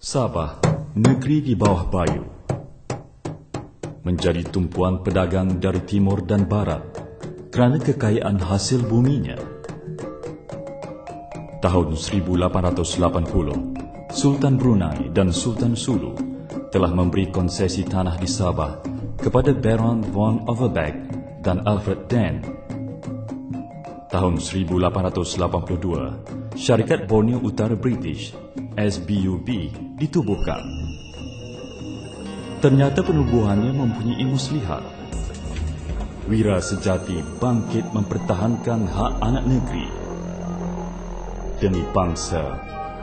Sabah, negeri di bawah bayu, menjadi tumpuan pedagang dari timur dan barat kerana kekayaan hasil buminya. Tahun 1880, Sultan Brunei dan Sultan Sulu telah memberi konsesi tanah di Sabah kepada Baron von Overbeck dan Alfred Dent. Tahun 1882, Syarikat Borneo Utara British SBUB ditubuhkan. Ternyata penubuhannya mempunyai muslihat. Wira sejati bangkit mempertahankan hak anak negeri demi bangsa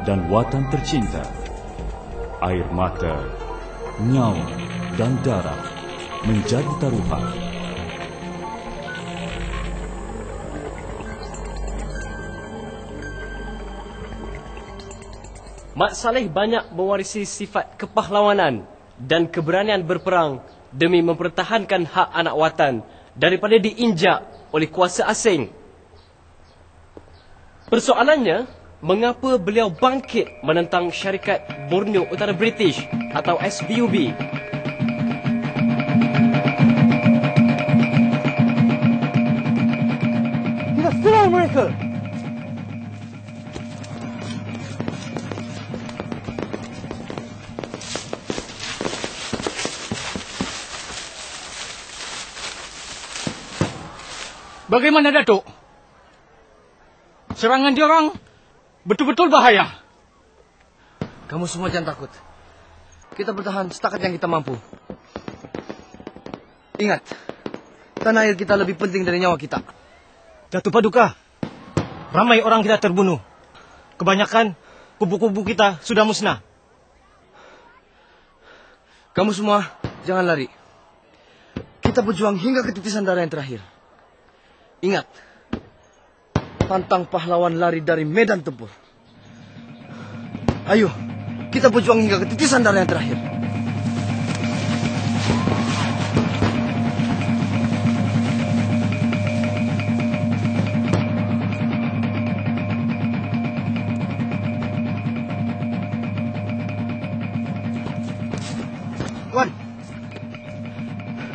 dan watan tercinta. Air mata, nyawa dan darah menjadi taruhan. Mat Saleh banyak mewarisi sifat kepahlawanan dan keberanian berperang demi mempertahankan hak anak watan daripada diinjak oleh kuasa asing. Persoalannya, mengapa beliau bangkit menentang Syarikat Borneo Utara British atau SBUB? Kita serang mereka! Bagaimana, Datuk? Serangan diorang betul-betul bahaya. Kamu semua jangan takut. Kita bertahan setakat yang kita mampu. Ingat, tanah air kita lebih penting dari nyawa kita. Datuk Paduka, ramai orang kita terbunuh. Kebanyakan kubu-kubu kita sudah musnah. Kamu semua jangan lari. Kita berjuang hingga ketitisan darah yang terakhir. Ingat, pantang pahlawan lari dari medan tempur. Ayo, kita berjuang hingga ketitisan darah yang terakhir.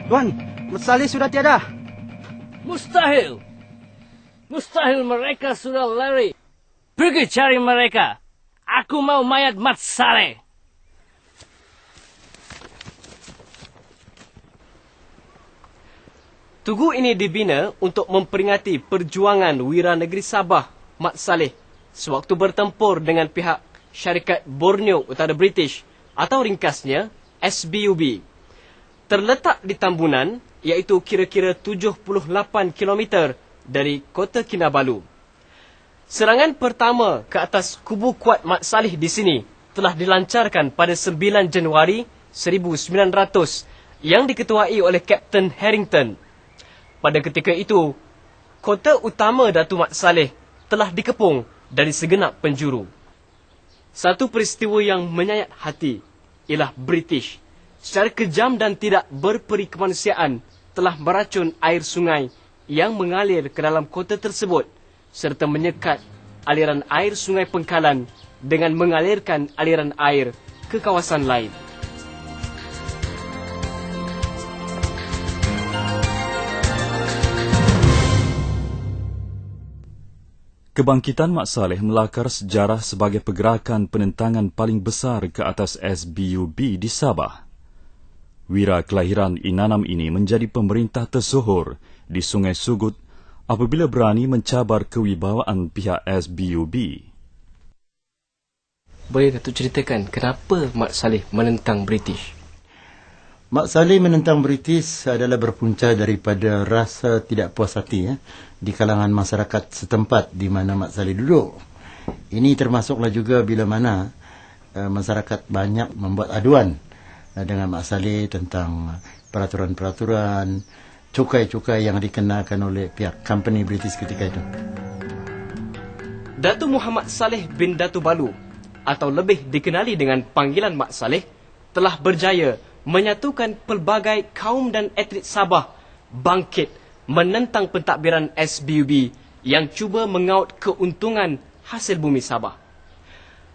Tuan, Mat Saleh sudah tiada. Mustahil! Mustahil mereka sudah lari. Pergi cari mereka. Aku mau mayat Mat Saleh. Tugu ini dibina untuk memperingati perjuangan Wira Negeri Sabah, Mat Saleh, sewaktu bertempur dengan pihak Syarikat Borneo Utara British atau ringkasnya SBUB. Terletak di Tambunan, iaitu kira-kira 78 km dari kota Kinabalu. Serangan pertama ke atas kubu kuat Mat Saleh di sini telah dilancarkan pada 9 Januari 1900 yang diketuai oleh Kapten Harrington. Pada ketika itu, kota utama Datuk Mat Saleh telah dikepung dari segenap penjuru. Satu peristiwa yang menyayat hati ialah British secara kejam dan tidak berperi kemanusiaan telah meracun air sungai yang mengalir ke dalam kota tersebut serta menyekat aliran air sungai Pengkalan dengan mengalirkan aliran air ke kawasan lain. Kebangkitan Mat Saleh melakar sejarah sebagai pergerakan penentangan paling besar ke atas SBUB di Sabah. Wira kelahiran Inanam ini menjadi pemerintah tersohor di Sungai Sugut apabila berani mencabar kewibawaan pihak SBUB. Boleh Datuk ceritakan kenapa Mat Saleh menentang British? Mat Saleh menentang British adalah berpunca daripada rasa tidak puas hati di kalangan masyarakat setempat di mana Mat Saleh duduk. Ini termasuklah juga bila mana masyarakat banyak membuat aduan dengan Mat Saleh tentang peraturan-peraturan, cukai-cukai yang dikenakan oleh pihak company British ketika itu. Datuk Muhammad Saleh bin Datuk Balu atau lebih dikenali dengan panggilan Mat Saleh telah berjaya menyatukan pelbagai kaum dan etnik Sabah bangkit menentang pentadbiran SBUB yang cuba mengaut keuntungan hasil bumi Sabah.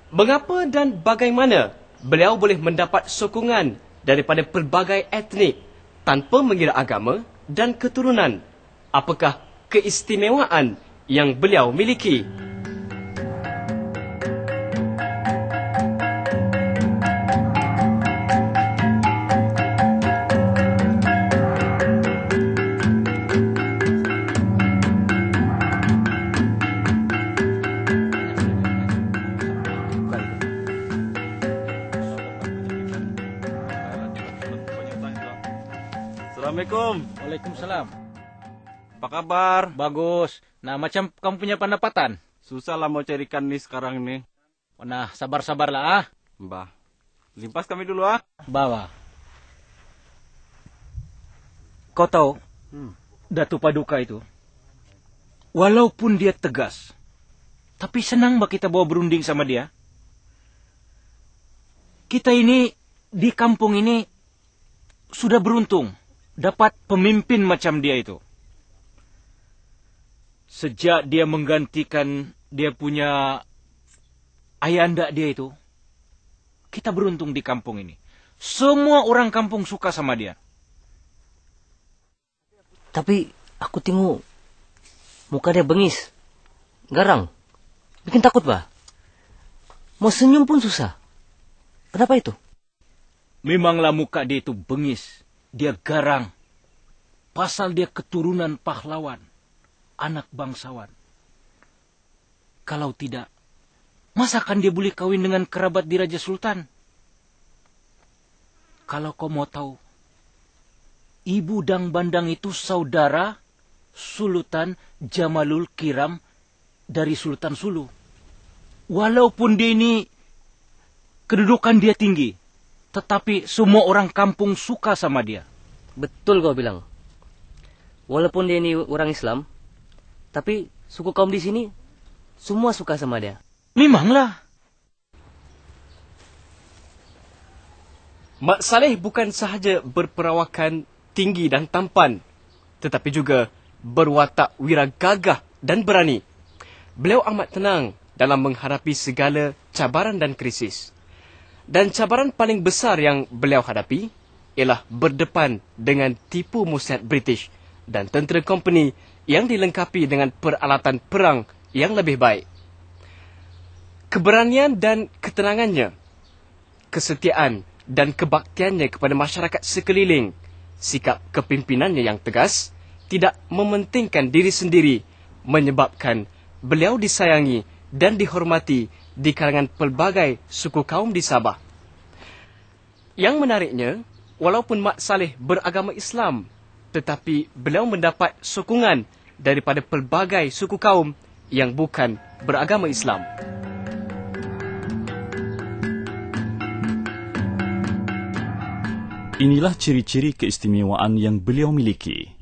Mengapa dan bagaimana beliau boleh mendapat sokongan daripada pelbagai etnik tanpa mengira agama dan keturunan. Apakah keistimewaan yang beliau miliki? Assalamualaikum. Waalaikumsalam. Apa kabar? Bagus. Nah, macam kamu punya pendapatan? Susah lah mau carikan nih sekarang nih. Nah, sabar-sabarlah ah. Mbah, limpas kami dulu ah. Bawa. Kau tahu, Datu Paduka itu, walaupun dia tegas, tapi senang mbak kita bawa berunding sama dia. Kita ini, di kampung ini, sudah beruntung dapat pemimpin macam dia itu. Sejak dia menggantikan dia punya ayahanda dia itu, kita beruntung di kampung ini. Semua orang kampung suka sama dia. Tapi aku tengok muka dia bengis, garang, bikin takut bah. Mau senyum pun susah. Kenapa itu? Memanglah muka dia itu bengis, dia garang. Pasal dia keturunan pahlawan, anak bangsawan. Kalau tidak, masakan dia boleh kawin dengan kerabat di Raja Sultan? Kalau kau mau tahu, Ibu Dang Bandang itu saudara Sultan Jamalul Kiram dari Sultan Sulu. Walaupun dia ini kedudukan dia tinggi, tetapi semua orang kampung suka sama dia. Betul kau bilang. Walaupun dia ini orang Islam, tapi suku kaum di sini semua suka sama dia. Memanglah. Mak Saleh bukan sahaja berperawakan tinggi dan tampan, tetapi juga berwatak wiragagah dan berani. Beliau amat tenang dalam menghadapi segala cabaran dan krisis. Dan cabaran paling besar yang beliau hadapi ialah berdepan dengan tipu muslihat British dan tentera company yang dilengkapi dengan peralatan perang yang lebih baik. Keberanian dan ketenangannya, kesetiaan dan kebaktiannya kepada masyarakat sekeliling, sikap kepimpinannya yang tegas, tidak mementingkan diri sendiri, menyebabkan beliau disayangi dan dihormati di kalangan pelbagai suku kaum di Sabah. Yang menariknya, walaupun Mak Saleh beragama Islam, tetapi beliau mendapat sokongan daripada pelbagai suku kaum yang bukan beragama Islam. Inilah ciri-ciri keistimewaan yang beliau miliki.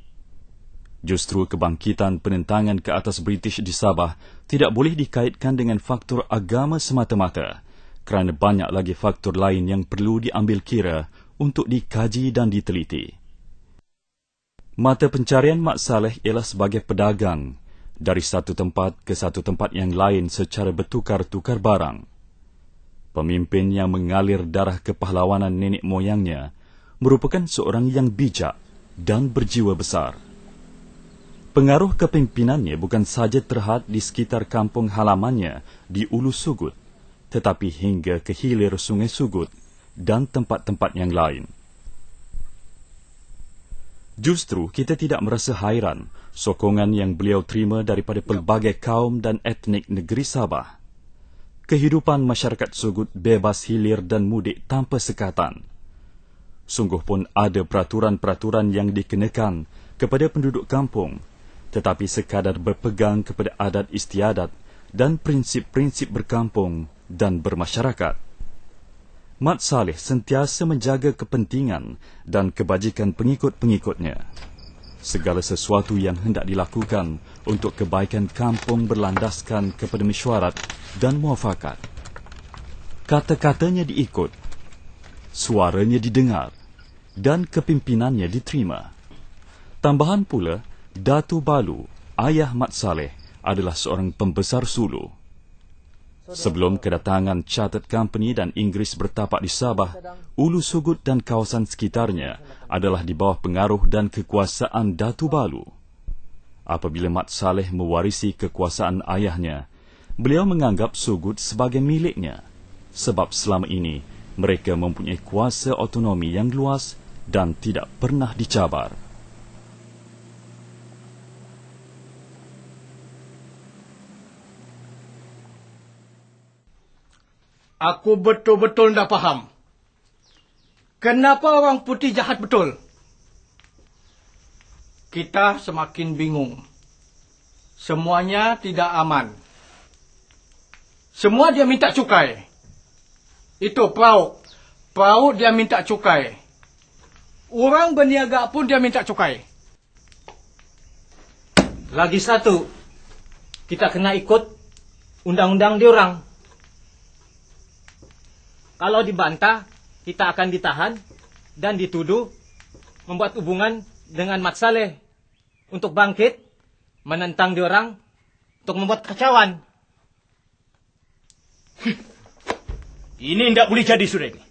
Justru kebangkitan penentangan ke atas British di Sabah tidak boleh dikaitkan dengan faktor agama semata-mata, kerana banyak lagi faktor lain yang perlu diambil kira untuk dikaji dan diteliti. Mata pencarian Mak Saleh ialah sebagai pedagang, dari satu tempat ke satu tempat yang lain secara bertukar-tukar barang. Pemimpin yang mengalir darah kepahlawanan nenek moyangnya merupakan seorang yang bijak dan berjiwa besar. Pengaruh kepimpinannya bukan sahaja terhad di sekitar kampung halamannya di Ulu Sugut, tetapi hingga ke hilir Sungai Sugut dan tempat-tempat yang lain. Justru kita tidak merasa hairan sokongan yang beliau terima daripada pelbagai kaum dan etnik negeri Sabah. Kehidupan masyarakat Sugut bebas hilir dan mudik tanpa sekatan. Sungguh pun ada peraturan-peraturan yang dikenakan kepada penduduk kampung, tetapi sekadar berpegang kepada adat istiadat dan prinsip-prinsip berkampung dan bermasyarakat. Mat Saleh sentiasa menjaga kepentingan dan kebajikan pengikut-pengikutnya. Segala sesuatu yang hendak dilakukan untuk kebaikan kampung berlandaskan kepada mesyuarat dan muafakat. Kata-katanya diikut, suaranya didengar, dan kepimpinannya diterima. Tambahan pula, Datu Balu, ayah Mat Saleh, adalah seorang pembesar Sulu. Sebelum kedatangan Chartered Company dan Inggeris bertapak di Sabah, Ulu Sugut dan kawasan sekitarnya adalah di bawah pengaruh dan kekuasaan Datu Balu. Apabila Mat Saleh mewarisi kekuasaan ayahnya, beliau menganggap Sugut sebagai miliknya, sebab selama ini mereka mempunyai kuasa otonomi yang luas dan tidak pernah dicabar. Aku betul-betul tidak faham. Kenapa orang putih jahat betul? Kita semakin bingung. Semuanya tidak aman. Semua dia minta cukai. Itu perauk. Perauk dia minta cukai. Orang berniaga pun dia minta cukai. Lagi satu, kita kena ikut undang-undang diorang. Kalau dibantah, kita akan ditahan dan dituduh membuat hubungan dengan Mat Saleh untuk bangkit, menentang diorang untuk membuat kekacauan. Ini tidak boleh jadi sudah ini.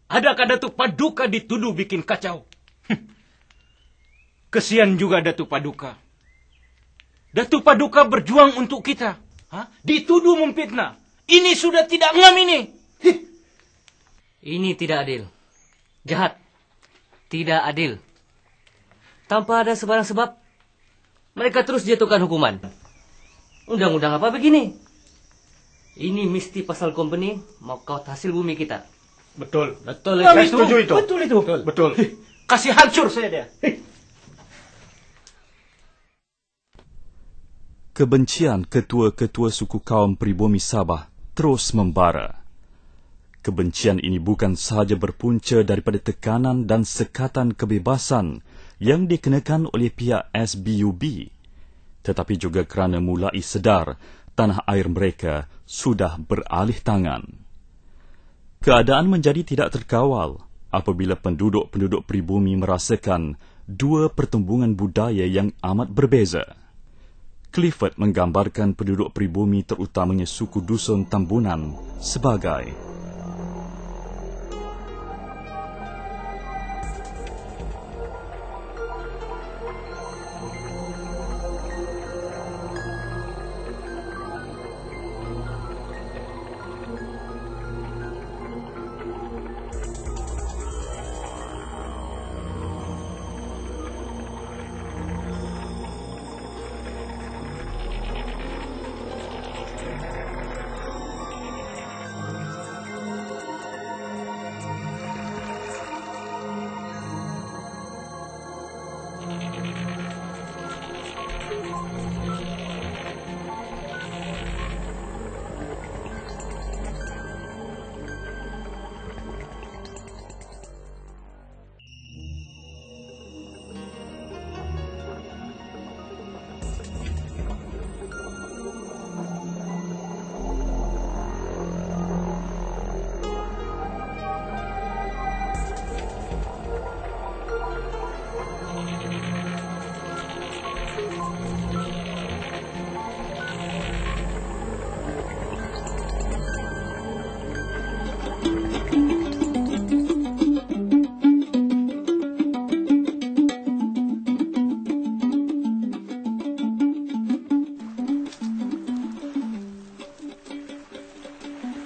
Adakah Datuk Paduka dituduh bikin kacau? Kesian juga Datuk Paduka. Datuk Paduka berjuang untuk kita. Dituduh memfitnah. Ini sudah tidak ngam ini. Ini tidak adil. Jahat. Tidak adil. Tanpa ada sebarang sebab, mereka terus jatuhkan hukuman. Undang-undang apa begini? Ini mesti pasal company mau kaut hasil bumi kita. Betul. Betul Kami setuju itu. Betul itu. Betul. Kasih hancur saya dia. Kebencian ketua-ketua suku kaum pribumi Sabah terus membara. Kebencian ini bukan sahaja berpunca daripada tekanan dan sekatan kebebasan yang dikenakan oleh pihak SBUB, tetapi juga kerana mulai sedar tanah air mereka sudah beralih tangan. Keadaan menjadi tidak terkawal apabila penduduk-penduduk pribumi merasakan dua pertumbungan budaya yang amat berbeza. Clifford menggambarkan penduduk pribumi terutamanya suku Dusun Tambunan sebagai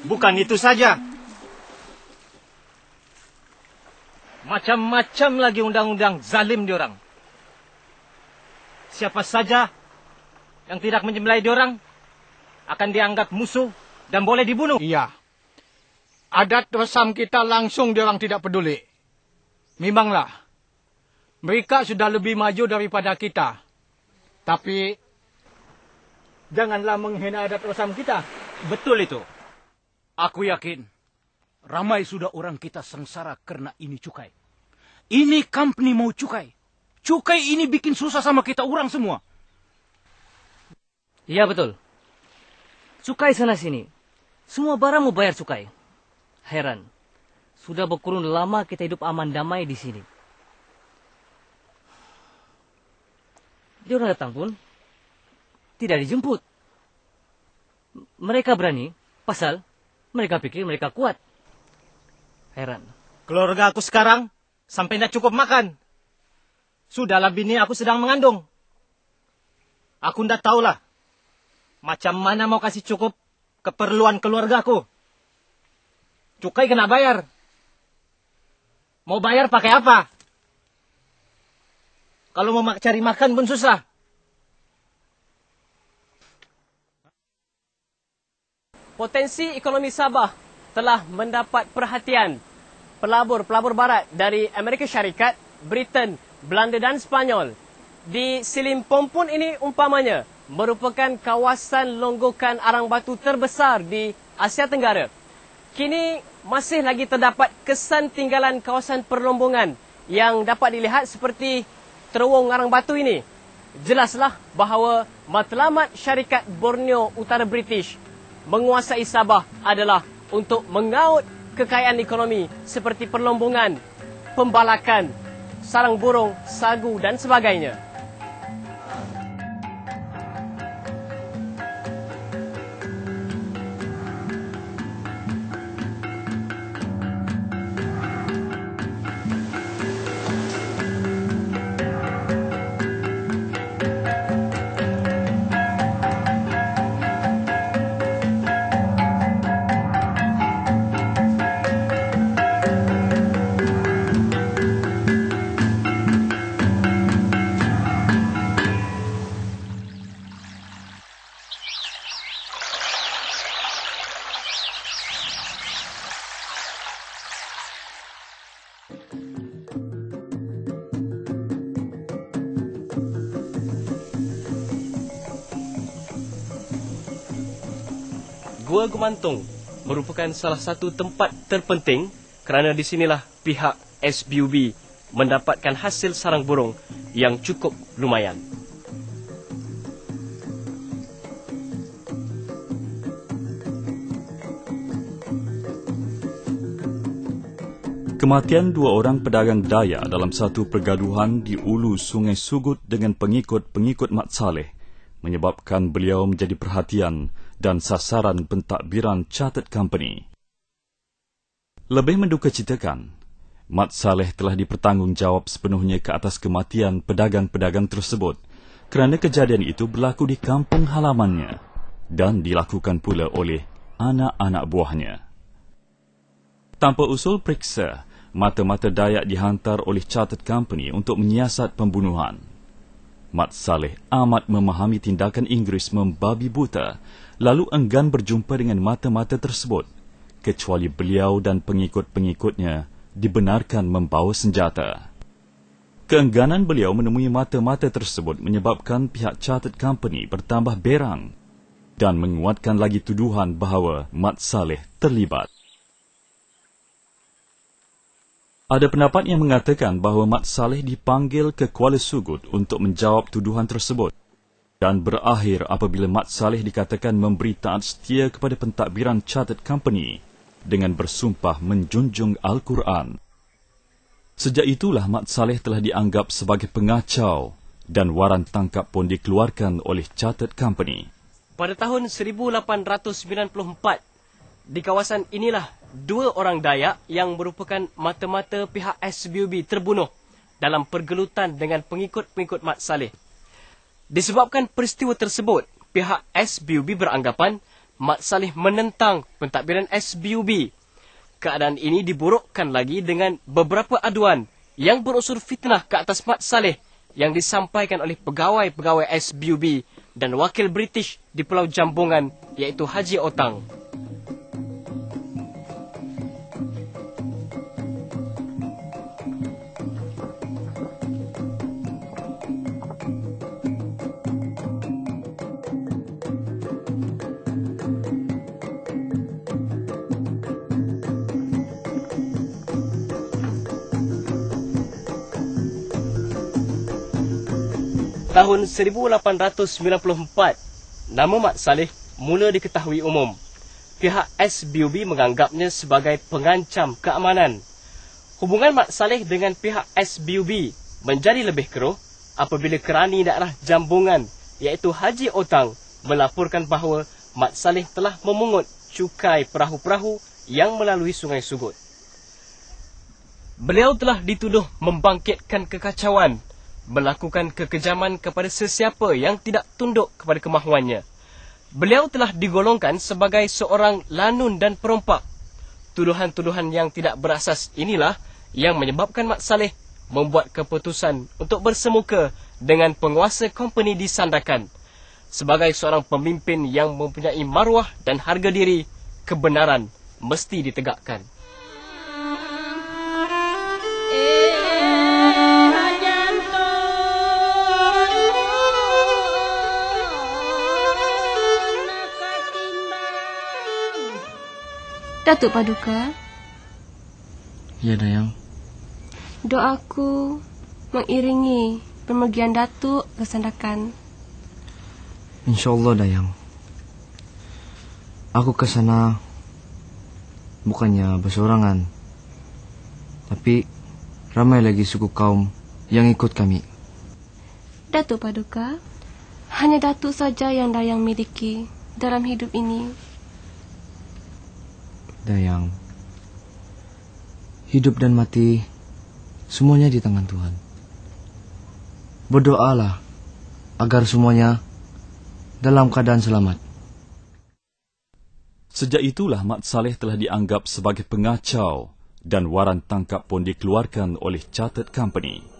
Bukan itu saja. Macam-macam lagi undang-undang zalim diorang. Siapa saja yang tidak menyembelih diorang akan dianggap musuh dan boleh dibunuh. Iya. Adat resam kita langsung diorang tidak peduli. Memanglah. Mereka sudah lebih maju daripada kita. Tapi janganlah menghina adat resam kita. Betul itu. Aku yakin ramai sudah orang kita sengsara karena ini cukai. Ini company mau cukai. Cukai ini bikin susah sama kita orang semua. Iya betul. Cukai sana sini. Semua barang mau bayar cukai. Heran. Sudah berkurun lama kita hidup aman damai di sini. Dia orang datang pun tidak dijemput. Mereka berani Pasal mereka pikir mereka kuat. Heran. Keluarga aku sekarang sampai tidak cukup makan. Sudahlah bini aku sedang mengandung. Aku tidak tahulah macam mana mau kasih cukup keperluan keluargaku. Cukai kena bayar. Mau bayar pakai apa? Kalau mau cari makan pun susah. Potensi ekonomi Sabah telah mendapat perhatian pelabur-pelabur barat dari Amerika Syarikat, Britain, Belanda dan Spanyol. Di Selimpompoon ini umpamanya merupakan kawasan longgokan arang batu terbesar di Asia Tenggara. Kini masih lagi terdapat kesan tinggalan kawasan perlombongan yang dapat dilihat seperti terowong arang batu ini. Jelaslah bahawa matlamat syarikat Borneo Utara British menguasai Sabah adalah untuk mengaut kekayaan ekonomi seperti perlombongan, pembalakan, sarang burung, sagu dan sebagainya. Gua Gemantung merupakan salah satu tempat terpenting kerana di sinilah pihak SBUB mendapatkan hasil sarang burung yang cukup lumayan. Kematian 2 orang pedagang daya dalam satu pergaduhan di ulu Sungai Sugut dengan pengikut-pengikut Mat Saleh menyebabkan beliau menjadi perhatian dan sasaran pentadbiran Chartered Company. Lebih mendukacitakan, Mat Saleh telah dipertanggungjawab sepenuhnya ke atas kematian pedagang-pedagang tersebut kerana kejadian itu berlaku di kampung halamannya dan dilakukan pula oleh anak-anak buahnya. Tanpa usul periksa, mata-mata Dayak dihantar oleh Chartered Company untuk menyiasat pembunuhan. Mat Saleh amat memahami tindakan Inggeris membabi buta, lalu enggan berjumpa dengan mata-mata tersebut, kecuali beliau dan pengikut-pengikutnya dibenarkan membawa senjata. Keengganan beliau menemui mata-mata tersebut menyebabkan pihak Chartered Company bertambah berang dan menguatkan lagi tuduhan bahawa Mat Saleh terlibat. Ada pendapat yang mengatakan bahawa Mat Saleh dipanggil ke Kuala Sugut untuk menjawab tuduhan tersebut dan berakhir apabila Mat Saleh dikatakan memberi taat setia kepada pentadbiran Chartered Company dengan bersumpah menjunjung Al-Quran. Sejak itulah Mat Saleh telah dianggap sebagai pengacau dan waran tangkap pun dikeluarkan oleh Chartered Company. Pada tahun 1894, di kawasan inilah 2 orang Dayak yang merupakan mata-mata pihak SBUB terbunuh dalam pergelutan dengan pengikut-pengikut Mat Saleh. Disebabkan peristiwa tersebut, pihak SBUB beranggapan Mat Saleh menentang pentadbiran SBUB. Keadaan ini diburukkan lagi dengan beberapa aduan yang berunsur fitnah ke atas Mat Saleh yang disampaikan oleh pegawai-pegawai SBUB dan wakil British di Pulau Jambungan iaitu Haji Otang. Tahun 1894, nama Mat Saleh mula diketahui umum. Pihak SBUB menganggapnya sebagai pengancam keamanan. Hubungan Mat Saleh dengan pihak SBUB menjadi lebih keruh apabila kerani daerah Jambungan iaitu Haji Otang melaporkan bahawa Mat Saleh telah memungut cukai perahu-perahu yang melalui Sungai Sugut. Beliau telah dituduh membangkitkan kekacauan, melakukan kekejaman kepada sesiapa yang tidak tunduk kepada kemahuannya. Beliau telah digolongkan sebagai seorang lanun dan perompak. Tuduhan-tuduhan yang tidak berasas inilah yang menyebabkan Mat Saleh membuat keputusan untuk bersemuka dengan penguasa company di Sandakan. Sebagai seorang pemimpin yang mempunyai maruah dan harga diri, kebenaran mesti ditegakkan. Datuk Paduka. Ya, Dayang. Doaku mengiringi pemergian Datuk ke Sandakan. InsyaAllah, Dayang. Aku ke sana bukannya bersorangan, tapi ramai lagi suku kaum yang ikut kami. Datuk Paduka, hanya Datuk saja yang Dayang miliki dalam hidup ini. Dayang, hidup dan mati semuanya di tangan Tuhan. Berdoalah agar semuanya dalam keadaan selamat. Sejak itulah Mat Saleh telah dianggap sebagai pengacau dan waran tangkap pun dikeluarkan oleh Chartered Company.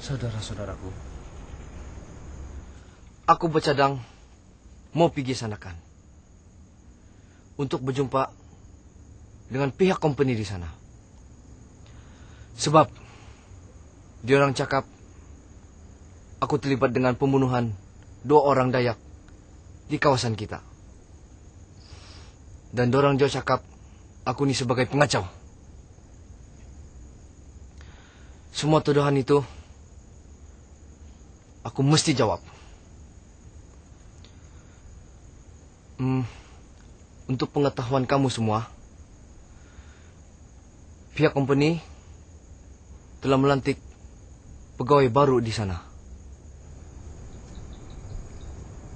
Saudara-saudaraku, aku bercadang mau pergi Sandakan untuk berjumpa dengan pihak company di sana. Sebab diorang cakap aku terlibat dengan pembunuhan 2 orang Dayak di kawasan kita. Dan diorang juga cakap aku ni sebagai pengacau. Semua tuduhan itu aku mesti jawab. Untuk pengetahuan kamu semua, pihak company telah melantik pegawai baru di sana.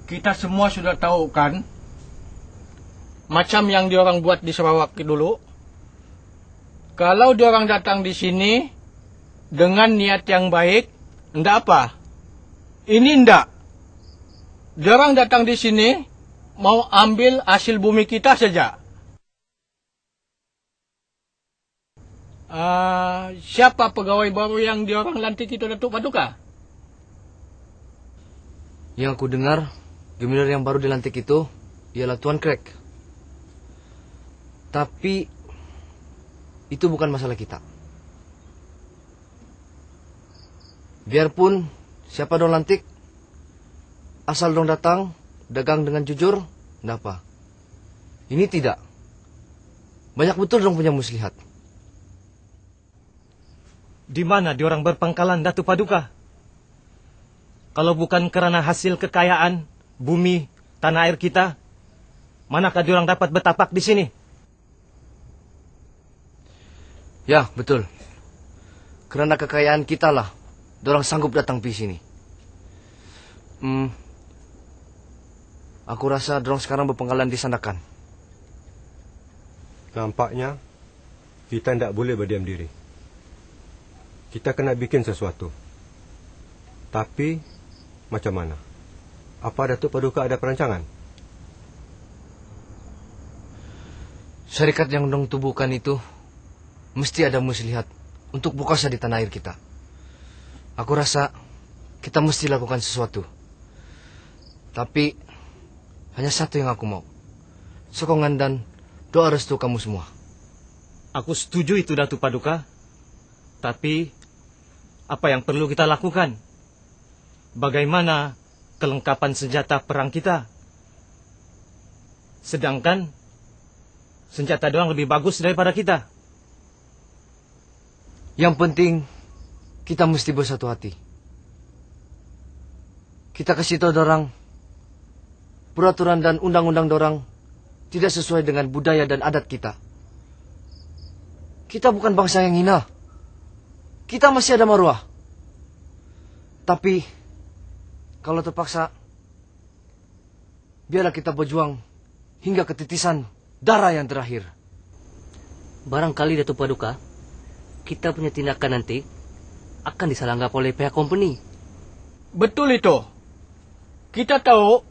Kita semua sudah tahu kan, macam yang diorang buat di Sarawak dulu. Kalau diorang datang di sini dengan niat yang baik, ndak apa. Ini ndak. Diorang datang di sini mau ambil hasil bumi kita saja. Siapa pegawai baru yang diorang lantik itu, Datuk Paduka? Yang aku dengar, gemilar yang baru dilantik itu ialah Tuan Craig. Tapi itu bukan masalah kita. Biarpun siapa dong lantik, asal dong datang, dagang dengan jujur, ndak apa. Ini tidak. Banyak betul dong punya muslihat. Di mana diorang berpangkalan, Datuk Paduka? Kalau bukan kerana hasil kekayaan, bumi, tanah air kita, manakah diorang dapat bertapak di sini? Ya, betul. Kerana kekayaan kita lah, diorang sanggup datang di sini. Aku rasa diorang sekarang berpangkalan di Sandakan. Nampaknya kita tidak boleh berdiam diri. Kita kena bikin sesuatu. Tapi macam mana? Apa Datuk Paduka ada perancangan? Syarikat yang dong tubuhkan itu mesti ada muslihat untuk berkuasa di tanah air kita. Aku rasa kita mesti lakukan sesuatu. Tapi hanya satu yang aku mau. Sokongan dan doa restu kamu semua. Aku setuju itu, Datuk Paduka. Tapi apa yang perlu kita lakukan? Bagaimana kelengkapan senjata perang kita? Sedangkan senjata doang lebih bagus daripada kita. Yang penting kita mesti bersatu hati. Kita kasih tahu dorang peraturan dan undang-undang dorang tidak sesuai dengan budaya dan adat kita. Kita bukan bangsa yang hina. Kita masih ada maruah. Tapi kalau terpaksa, biarlah kita berjuang hingga ketitisan darah yang terakhir. Barangkali Datuk Paduka, kita punya tindakan nanti akan disalanggap oleh pihak company. Betul itu. Kita tahu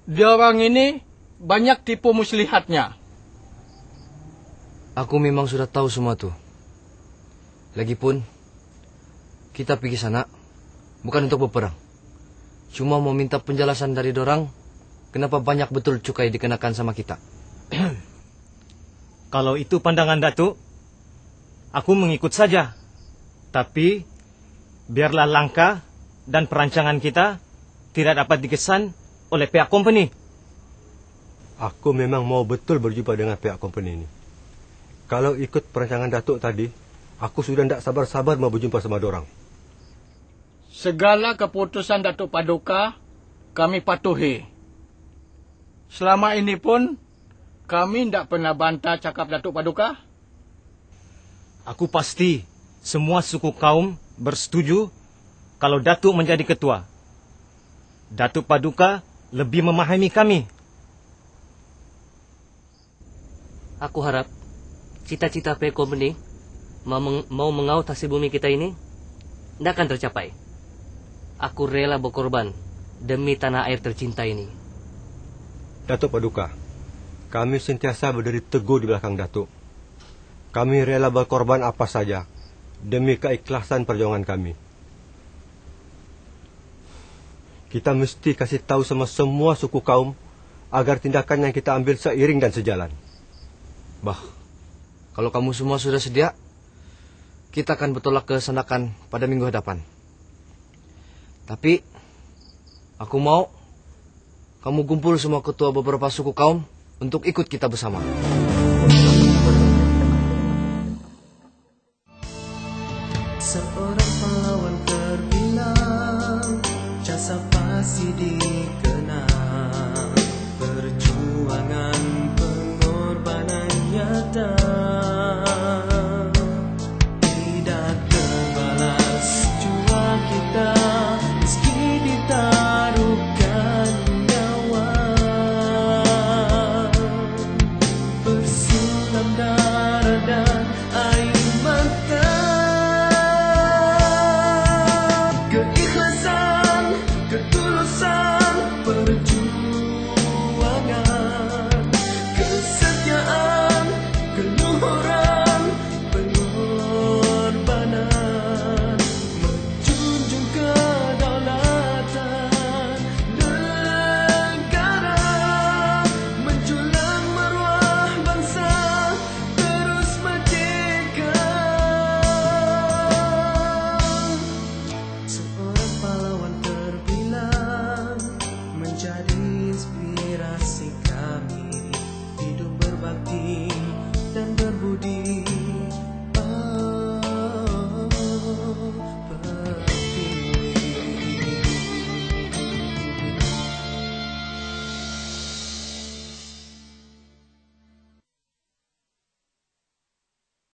dia orang ini banyak tipu muslihatnya. Aku memang sudah tahu semua tuh. Lagipun, kita pergi sana bukan untuk berperang. Cuma mau minta penjelasan dari dorang kenapa banyak betul cukai dikenakan sama kita. Kalau itu pandangan Datuk, aku mengikut saja. Tapi, biarlah langkah dan perancangan kita tidak dapat dikesan oleh pihak company. Aku memang mau betul berjumpa dengan pihak company ini. Kalau ikut perancangan Datuk tadi, aku sudah tidak sabar-sabar mau berjumpa sama dorang. Segala keputusan Datuk Paduka, kami patuhi. Selama ini pun, kami tidak pernah bantah cakap Datuk Paduka. Aku pasti semua suku kaum bersetuju kalau Datuk menjadi ketua. Datuk Paduka lebih memahami kami. Aku harap cita-cita pihak company mau mengaut hasil bumi kita ini tidak akan tercapai. Aku rela berkorban demi tanah air tercinta ini. Datuk Paduka, kami sentiasa berdiri teguh di belakang Datuk. Kami rela berkorban apa saja demi keikhlasan perjuangan kami. Kita mesti kasih tahu sama semua suku kaum agar tindakan yang kita ambil seiring dan sejalan. Bah, kalau kamu semua sudah sedia, kita akan bertolak ke Sandakan pada minggu hadapan. Tapi, aku mau kamu kumpul semua ketua beberapa suku kaum untuk ikut kita bersama. Seorang pahlawan terbilang, jasa pasti dikenang, perjuangan pengorbanan nyata. Tidak terbalas jua kita meski ditaruhkan nyawa. Bersulam darah dan air mata. Keikhlasan, ketulusan, perjuangan, kesetiaan, keluhuran, pengorbanan, menjunjung kedaulatan negara, menjulang maruah bangsa terus merdeka. Seorang pahlawan terbilang menjadi inspirasi kami, hidup berbakti dan berbudi.